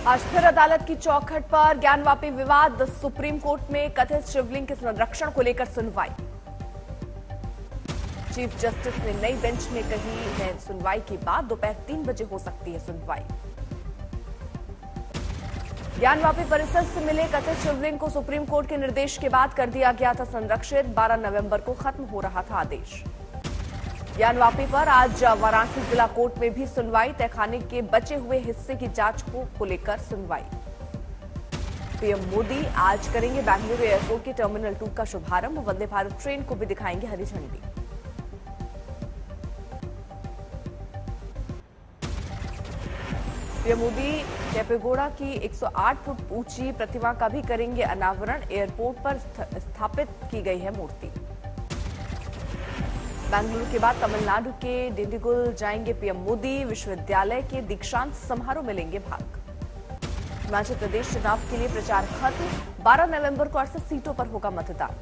आज फिर अदालत की चौखट पर ज्ञानवापी विवाद। सुप्रीम कोर्ट में कथित शिवलिंग के संरक्षण को लेकर सुनवाई। चीफ जस्टिस ने नई बेंच में कही है सुनवाई की बात। दोपहर 3 बजे हो सकती है सुनवाई। ज्ञानवापी परिसर से मिले कथित शिवलिंग को सुप्रीम कोर्ट के निर्देश के बाद कर दिया गया था संरक्षित। 12 नवंबर को खत्म हो रहा था आदेश। ज्ञानवापी पर आज वाराणसी जिला कोर्ट में भी सुनवाई। तहखाने के बचे हुए हिस्से की जांच को लेकर सुनवाई। पीएम मोदी आज करेंगे बेंगलुरु एयरपोर्ट के टर्मिनल 2 का शुभारंभ। वंदे भारत ट्रेन को भी दिखाएंगे हरी झंडी। पीएम मोदी कैपेगौड़ा की 108 फुट ऊंची प्रतिमा का भी करेंगे अनावरण। एयरपोर्ट पर स्थापित की गई है मूर्ति। बेंगलुरु के बाद तमिलनाडु के डिंडिगुल जाएंगे पीएम मोदी। विश्वविद्यालय के दीक्षांत समारोह में लेंगे भाग। हिमाचल प्रदेश चुनाव के लिए प्रचार खत्म। 12 नवंबर को 68 सीटों पर होगा मतदान।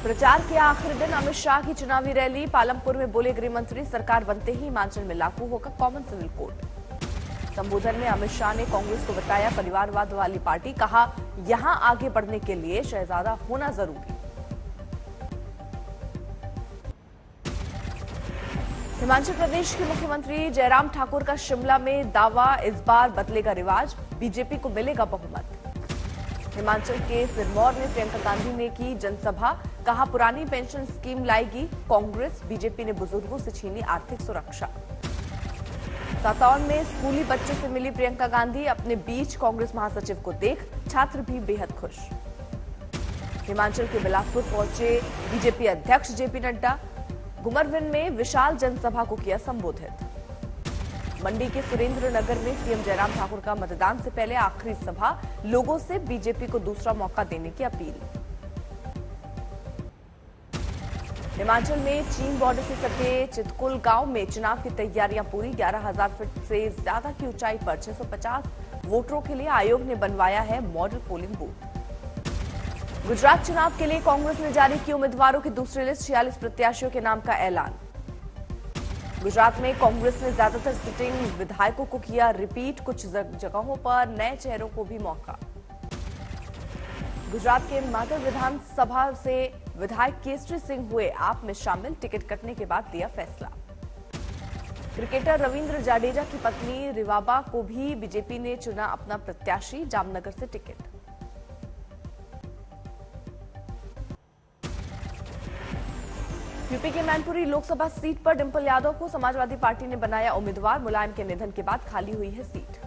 प्रचार के आखिरी दिन अमित शाह की चुनावी रैली। पालमपुर में बोले गृह मंत्री, सरकार बनते ही हिमाचल में लागू होगा कॉमन सिविल कोड। संबोधन में अमित शाह ने कांग्रेस को बताया परिवारवाद वाली पार्टी। कहा यहां आगे बढ़ने के लिए शहजादा होना जरूरी। हिमाचल प्रदेश के मुख्यमंत्री जयराम ठाकुर का शिमला में दावा, इस बार बदलेगा रिवाज, बीजेपी को मिलेगा बहुमत। हिमाचल के सिरमौर में प्रियंका गांधी ने की जनसभा। कहा पुरानी पेंशन स्कीम लाएगी कांग्रेस। बीजेपी ने बुजुर्गों से छीनी आर्थिक सुरक्षा। सातौन में स्कूली बच्चों से मिली प्रियंका गांधी। अपने बीच कांग्रेस महासचिव को देख छात्र भी बेहद खुश। हिमाचल के बिलासपुर पहुंचे बीजेपी अध्यक्ष जेपी नड्डा। घुमरविन में विशाल जनसभा को किया संबोधित। मंडी के सुरेंद्रनगर में सीएम जयराम ठाकुर का मतदान से पहले आखिरी सभा। लोगों से बीजेपी को दूसरा मौका देने की अपील। हिमाचल में चीन बॉर्डर से सटे चितकुल गांव में चुनाव की तैयारियां पूरी। 11,000 फीट से ज्यादा की ऊंचाई पर 650 वोटरों के लिए आयोग ने बनवाया है मॉडल पोलिंग बूथ। गुजरात चुनाव के लिए कांग्रेस ने जारी की उम्मीदवारों की दूसरी लिस्ट। 46 प्रत्याशियों के नाम का ऐलान। गुजरात में कांग्रेस ने ज्यादातर सिटिंग विधायकों को किया रिपीट। कुछ जगहों पर नए चेहरों को भी मौका। गुजरात के माधव विधानसभा से विधायक केसरी सिंह हुए आप में शामिल। टिकट कटने के बाद लिया फैसला। क्रिकेटर रविंद्र जाडेजा की पत्नी रिवाबा को भी बीजेपी ने चुना अपना प्रत्याशी। जामनगर से टिकट। यूपी के मैनपुरी लोकसभा सीट पर डिंपल यादव को समाजवादी पार्टी ने बनाया उम्मीदवार। मुलायम के निधन के बाद खाली हुई है सीट।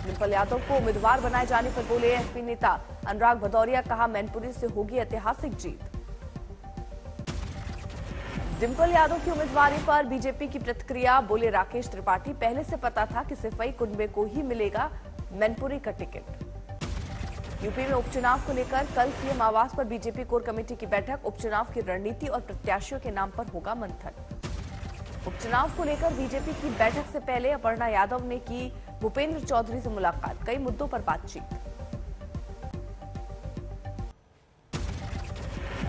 डिंपल यादव को उम्मीदवार बनाए जाने पर बोले एसपी नेता अनुराग भदौरिया। कहा मैनपुरी से होगी ऐतिहासिक जीत। डिंपल यादव की उम्मीदवारी पर बीजेपी की प्रतिक्रिया। बोले राकेश त्रिपाठी, पहले से पता था कि सिपाही कुनबे को ही मिलेगा मैनपुरी का टिकट। यूपी में उपचुनाव को लेकर कल सीएम आवास पर बीजेपी कोर कमेटी की बैठक। उपचुनाव की रणनीति और प्रत्याशियों के नाम पर होगा मंथन। उपचुनाव को लेकर बीजेपी की बैठक से पहले अपर्णा यादव ने की भूपेंद्र चौधरी से मुलाकात। कई मुद्दों पर बातचीत।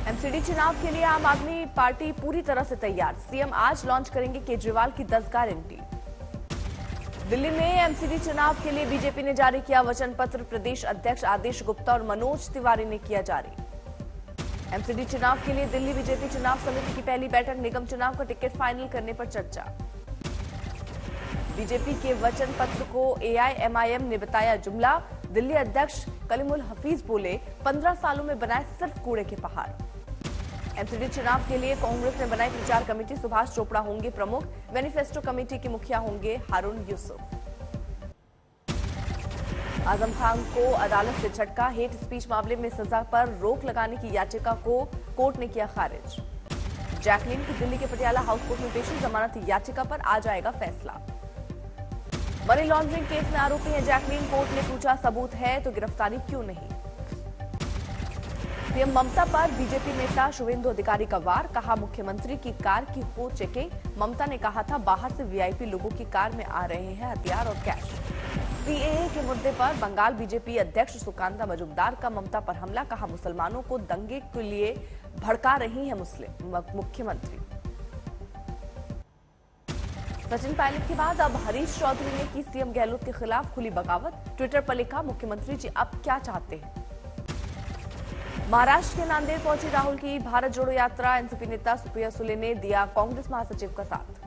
एमसीडी चुनाव के लिए आम आदमी पार्टी पूरी तरह से तैयार। सीएम आज लॉन्च करेंगे केजरीवाल की 10 गारंटी। दिल्ली में एमसीडी चुनाव के लिए बीजेपी ने जारी किया वचन पत्र। प्रदेश अध्यक्ष आदेश गुप्ता और मनोज तिवारी ने किया जारी। एमसीडी चुनाव के लिए दिल्ली बीजेपी चुनाव समिति की पहली बैठक। निगम चुनाव का टिकट फाइनल करने पर चर्चा। बीजेपी के वचन पत्र को एआईएमआईएम ने बताया जुमला। दिल्ली अध्यक्ष कलीमुल हफीज बोले 15 सालों में बनाए सिर्फ कूड़े के पहाड़। एमसीडी चुनाव के लिए कांग्रेस ने बनाई प्रचार कमेटी। सुभाष चोपड़ा होंगे प्रमुख। मैनिफेस्टो कमेटी के मुखिया होंगे हारून यूसुफ। आजम खान को अदालत से झटका। हेट स्पीच मामले में सजा पर रोक लगाने की याचिका को कोर्ट ने किया खारिज। जैकलीन की दिल्ली के पटियाला हाउस कोर्ट में पेशी। जमानत याचिका पर आ जाएगा फैसला। मनी लॉन्ड्रिंग केस में आरोपी है जैकलीन। कोर्ट ने पूछा सबूत है तो गिरफ्तारी क्यों नहीं। सीएम ममता पर बीजेपी नेता शुभेंदु अधिकारी का वार। कहा मुख्यमंत्री की कार की हो चेकिंग। ममता ने कहा था बाहर से वीआईपी लोगों की कार में आ रहे हैं हथियार और कैश। सीएए के मुद्दे पर बंगाल बीजेपी अध्यक्ष सुकांता मजुमदार का ममता पर हमला। कहा मुसलमानों को दंगे के लिए भड़का रही है मुस्लिम मुख्यमंत्री। सचिन पायलट के बाद अब हरीश चौधरी ने की सीएम गहलोत के खिलाफ खुली बगावत। ट्विटर पर लिखा, मुख्यमंत्री जी अब क्या चाहते हैं। महाराष्ट्र के नांदेड़ पहुंची राहुल की भारत जोड़ो यात्रा। एनसीपी नेता सुप्रिया सुले ने दिया कांग्रेस महासचिव का साथ।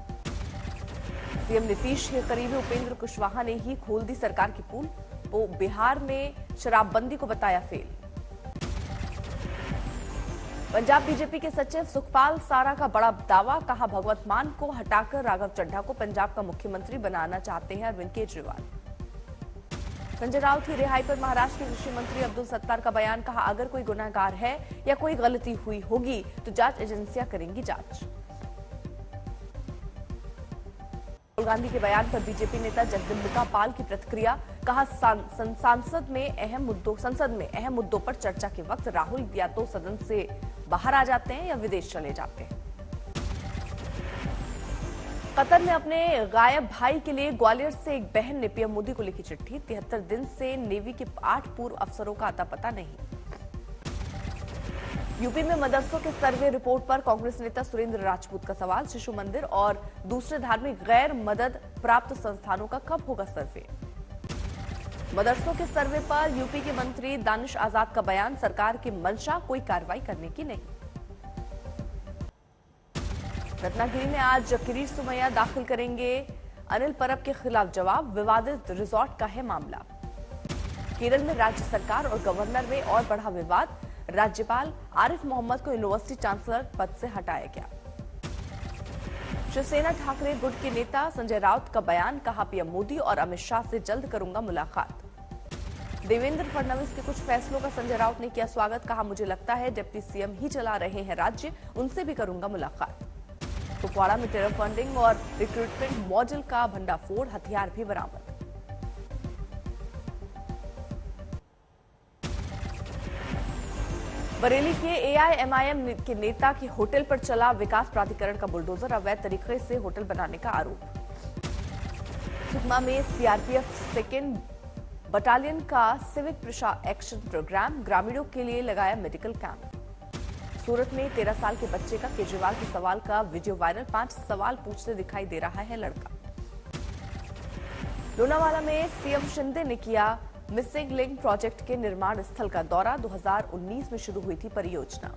सीएम नीतीश के करीबी उपेंद्र कुशवाहा ने ही खोल दी सरकार की पोल। वो बिहार में शराबबंदी को बताया फेल। पंजाब बीजेपी के सचिव सुखपाल सारा का बड़ा दावा, कहा भगवंत मान को हटाकर राघव चड्ढा को पंजाब का मुख्यमंत्री बनाना चाहते हैं अरविंद केजरीवाल। संजय राउत की रिहाई पर महाराष्ट्र के कृषि मंत्री अब्दुल सत्तार का बयान, कहा अगर कोई गुनाहगार है या कोई गलती हुई होगी तो जांच एजेंसियां करेंगी जांच। राहुल गांधी के बयान पर बीजेपी नेता जगदम्बिका पाल की प्रतिक्रिया, कहा संसद में अहम मुद्दों पर चर्चा के वक्त राहुल या तो सदन से बाहर आ जाते हैं या विदेश चले जाते हैं। कतर में अपने गायब भाई के लिए ग्वालियर से एक बहन ने पीएम मोदी को लिखी चिट्ठी। 73 दिन से नेवी के 8 पूर्व अफसरों का अता पता नहीं। यूपी में मदरसों के सर्वे रिपोर्ट पर कांग्रेस नेता सुरेंद्र राजपूत का सवाल, शिशु मंदिर और दूसरे धार्मिक गैर मदद प्राप्त संस्थानों का कब होगा सर्वे। मदरसों के सर्वे पर यूपी के मंत्री दानिश आजाद का बयान, सरकार की मंशा कोई कार्रवाई करने की नहीं। रत्नागिरी में आज किरीट सुमैया दाखिल करेंगे अनिल परब के खिलाफ जवाब, विवादित रिजॉर्ट का है मामला। केरल में राज्य सरकार और गवर्नर में और बढ़ा विवाद, राज्यपाल आरिफ मोहम्मद को यूनिवर्सिटी चांसलर पद से हटाया गया। शिवसेना ठाकरे गुट के नेता संजय राउत का बयान, कहा पीएम मोदी और अमित शाह से जल्द करूंगा मुलाकात। देवेंद्र फडणवीस के कुछ फैसलों का संजय राउत ने किया स्वागत, कहा मुझे लगता है डिप्टी सीएम ही चला रहे हैं राज्य, उनसे भी करूंगा मुलाकात। कुपवाड़ा में टेरर फंडिंग और रिक्रूटमेंट मॉडल का भंडाफोड़, हथियार भी बरामद। बरेली के एआईएमआईएम के नेता के होटल पर चला विकास प्राधिकरण का बुलडोजर, अवैध तरीके से होटल बनाने का आरोप। सुकमा में सीआरपीएफ सेकेंड बटालियन का सिविक एक्शन प्रोग्राम, ग्रामीणों के लिए लगाया मेडिकल कैंप। सूरत में 13 साल के बच्चे का केजरीवाल के सवाल का वीडियो वायरल, 5 सवाल पूछते दिखाई दे रहा है लड़का। लोनावाला में सीएम शिंदे ने किया मिसिंग लिंक प्रोजेक्ट के निर्माण स्थल का दौरा, 2019 में शुरू हुई थी परियोजना।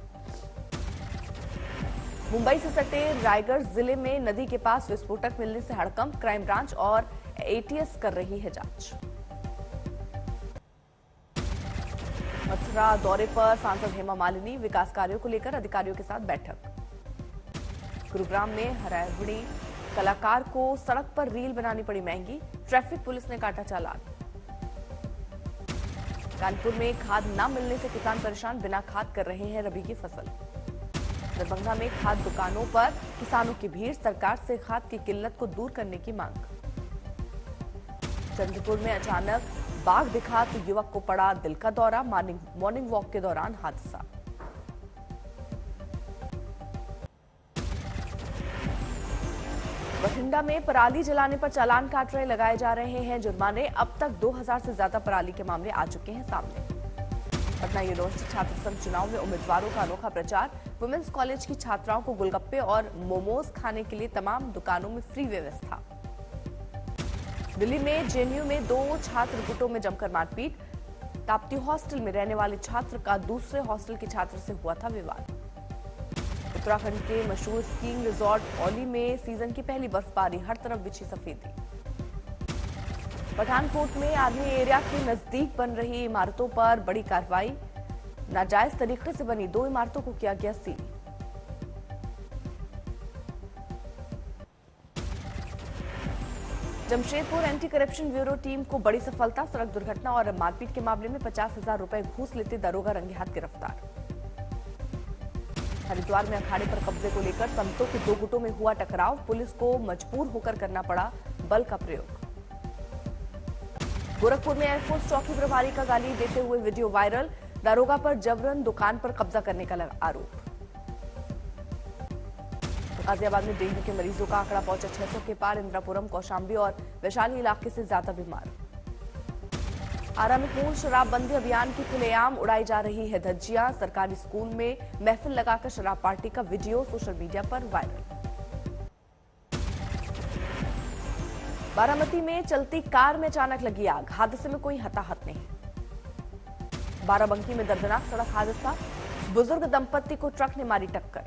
मुंबई से सटे रायगढ़ जिले में नदी के पास विस्फोटक मिलने से हड़कंप, क्राइम ब्रांच और एटीएस कर रही है जांच। मथुरा दौरे पर सांसद हेमा मालिनी, विकास कार्यों को लेकर अधिकारियों के साथ बैठक। गुरुग्राम में हरियाणवी कलाकार को सड़क पर रील बनानी पड़ी महंगी, ट्रैफिक पुलिस ने काटा चालान। कानपुर में खाद न मिलने से किसान परेशान, बिना खाद कर रहे हैं रबी की फसल। दरभंगा में खाद दुकानों पर किसानों की भीड़, सरकार से खाद की किल्लत को दूर करने की मांग। चंद्रपुर में अचानक बाघ दिखा तो युवक को पड़ा दिल का दौरा, मॉर्निंग वॉक के दौरान हादसा। बठिंडा में पराली जलाने पर चालान काट रहे लगाए जा रहे हैं जुर्माने, अब तक 2000 से ज्यादा पराली के मामले आ चुके हैं सामने। पटना यूनिवर्सिटी छात्र संघ चुनाव में उम्मीदवारों का अनोखा प्रचार, वुमेन्स कॉलेज की छात्राओं को गोलगप्पे और मोमोज खाने के लिए तमाम दुकानों में फ्री व्यवस्था। दिल्ली में जेएनयू में 2 छात्र गुटों में जमकर मारपीट, ताप्ती हॉस्टल में रहने वाले छात्र का दूसरे हॉस्टल के छात्र से हुआ था विवाद। उत्तराखंड के मशहूर स्कीइंग रिजॉर्ट औली में सीजन की पहली बर्फबारी, हर तरफ बिछी सफेदी। पठानकोट में आर्मी एरिया के नजदीक बन रही इमारतों पर बड़ी कार्रवाई, नाजायज तरीके से बनी 2 इमारतों को किया गया seal. Jamshedpur anti corruption bureau team को बड़ी सफलता, सड़क दुर्घटना और मारपीट के मामले में 50,000 रुपए घूस लेते दरोगा रंगे हाथ गिरफ्तार। हरिद्वार में अखाड़े पर कब्जे को लेकर संतों के 2 गुटों में हुआ टकराव, पुलिस को मजबूर होकर करना पड़ा बल का प्रयोग। गोरखपुर में एयरफोर्स चौकी प्रभारी का गाली देते हुए वीडियो वायरल, दारोगा पर जबरन दुकान पर कब्जा करने का आरोप। गाजियाबाद में डेंगू के मरीजों का आंकड़ा पहुंचा 600 के पार, इंद्रापुरम, कौशाम्बी और वैशाली इलाके से ज्यादा बीमार। आरा में पूर्ण शराबबंदी अभियान की खुलेआम उड़ाई जा रही है धज्जियां, सरकारी स्कूल में महफिल लगाकर शराब पार्टी का वीडियो सोशल मीडिया पर वायरल। बारामती में चलती कार में अचानक लगी आग, हादसे में कोई हताहत नहीं। बाराबंकी में दर्दनाक सड़क हादसा, बुजुर्ग दंपत्ति को ट्रक ने मारी टक्कर।